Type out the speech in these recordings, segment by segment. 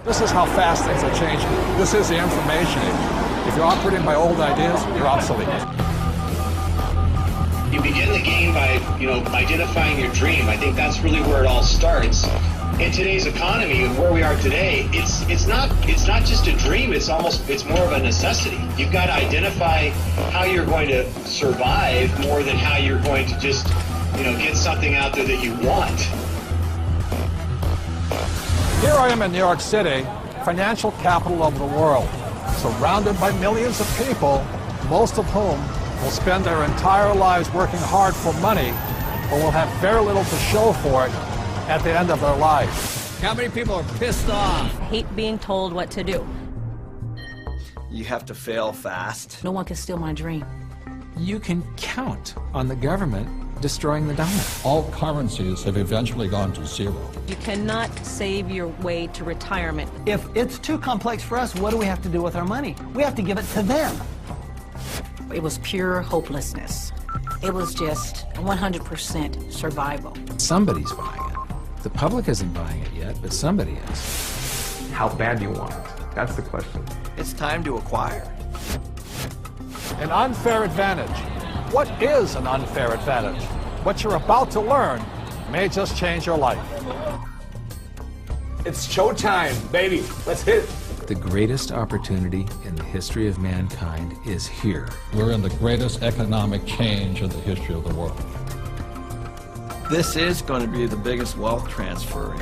This is how fast things are changing. This is the information age. If you're operating by old ideas, you're obsolete. You begin the game by, identifying your dream. I think that's really where it all starts. In today's economy and where we are today, it's not just a dream, it's more of a necessity. You've got to identify how you're going to survive more than how you're going to just, get something out there that you want. Here I am in New York City, financial capital of the world, surrounded by millions of people, most of whom will spend their entire lives working hard for money, but will have very little to show for it at the end of their life. How many people are pissed off? I hate being told what to do. You have to fail fast. No one can steal my dream. You can count on the government destroying the dollar. All currencies have eventually gone to zero. You cannot save your way to retirement. If it's too complex for us, what do we have to do with our money? We have to give it to them. It was pure hopelessness. It was just 100% survival. Somebody's buying it. The public isn't buying it yet, but somebody is. How bad do you want it? That's the question. It's time to acquire. An unfair advantage. What is an unfair advantage? What you're about to learn may just change your life. It's showtime, baby. Let's hit it. The greatest opportunity in the history of mankind is here. We're in the greatest economic change in the history of the world. This is going to be the biggest wealth transfer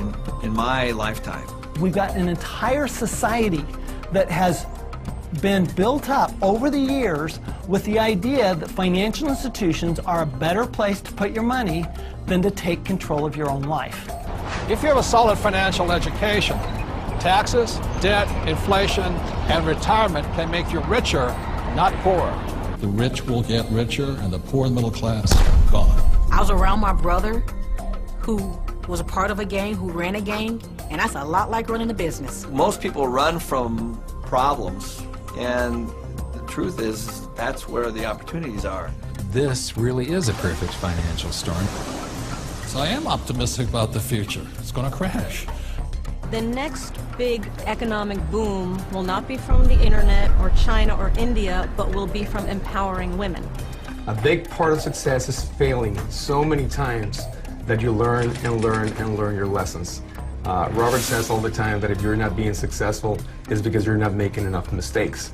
in my lifetime. We've got an entire society that has been built up over the years with the idea that financial institutions are a better place to put your money than to take control of your own life. If you have a solid financial education, taxes, debt, inflation, and retirement can make you richer, not poorer. The rich will get richer and the poor and middle class gone. I was around my brother who was a part of a gang, who ran a gang, and that's a lot like running a business. Most people run from problems, and the truth is that's where the opportunities are. This really is a perfect financial storm. So I am optimistic about the future. It's going to crash. The next big economic boom will not be from the internet or China or India, but will be from empowering women. A big part of success is failing so many times that you learn and learn and learn your lessons. Robert says all the time that if you're not being successful, it's because you're not making enough mistakes.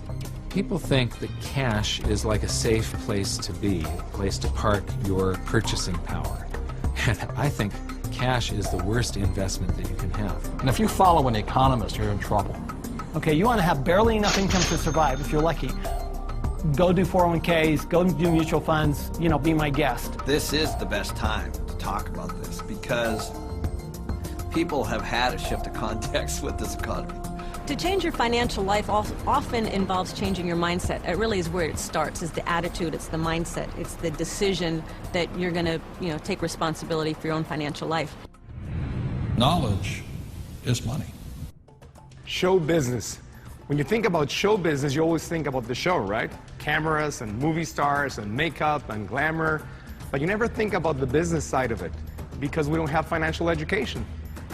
People think that cash is like a safe place to be, a place to park your purchasing power. And I think cash is the worst investment that you can have. And if you follow an economist, you're in trouble. Okay, you want to have barely enough income to survive if you're lucky. Go do 401ks, go do mutual funds, be my guest. This is the best time to talk about this because people have had a shift of context with this economy. To change your financial life often involves changing your mindset. It really is where it starts, is the attitude, it's the mindset, it's the decision that you're going to, take responsibility for your own financial life. Knowledge is money. Show business. When you think about show business, you always think about the show, right? Cameras and movie stars and makeup and glamour. But you never think about the business side of it because we don't have financial education.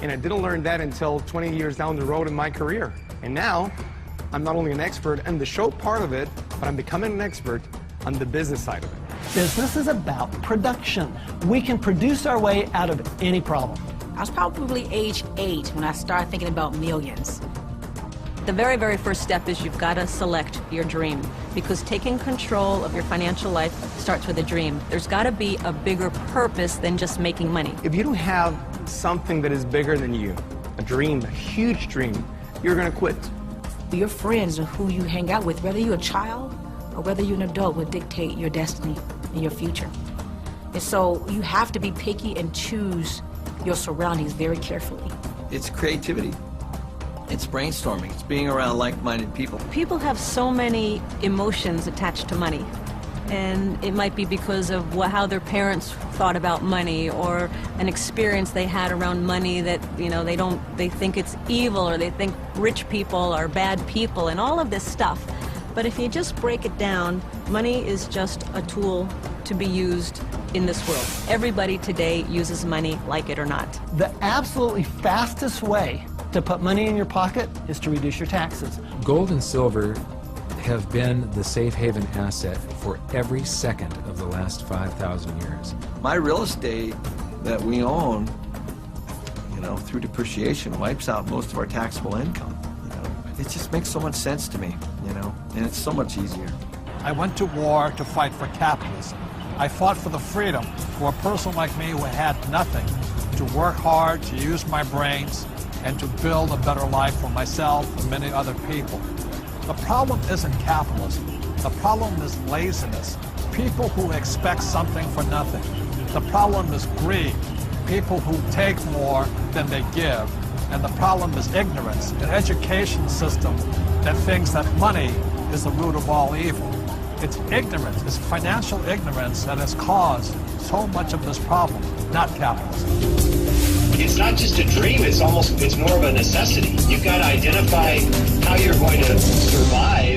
And I didn't learn that until 20 years down the road in my career. And now, I'm not only an expert in the show part of it, but I'm becoming an expert on the business side of it. Business is about production. We can produce our way out of any problem. I was probably age 8 when I started thinking about millions. The very, very first step is you've got to select your dream, because taking control of your financial life starts with a dream. There's got to be a bigger purpose than just making money. If you don't have something that is bigger than you, a dream, a huge dream, you're going to quit. Your friends and who you hang out with, whether you're a child or whether you're an adult, will dictate your destiny and your future. And so you have to be picky and choose your surroundings very carefully. It's creativity. It's brainstorming. It's being around like-minded people. People have so many emotions attached to money. And it might be because of how their parents thought about money, or an experience they had around money that, they think it's evil, or they think rich people are bad people, and all of this stuff. But if you just break it down, money is just a tool to be used in this world. Everybody today uses money, like it or not. The absolutely fastest way to to put money in your pocket is to reduce your taxes. Gold and silver have been the safe haven asset for every second of the last 5,000 years. My real estate that we own, you know, through depreciation wipes out most of our taxable income. You know, it just makes so much sense to me, you know, and it's so much easier. I went to war to fight for capitalism. I fought for the freedom for a person like me who had nothing, to work hard, to use my brains, and to build a better life for myself and many other people. The problem isn't capitalism. The problem is laziness. People who expect something for nothing. The problem is greed. People who take more than they give. And the problem is ignorance, an education system that thinks that money is the root of all evil. It's ignorance, it's financial ignorance that has caused so much of this problem, not capitalism. It's not just a dream, it's more of a necessity. You've got to identify how you're going to survive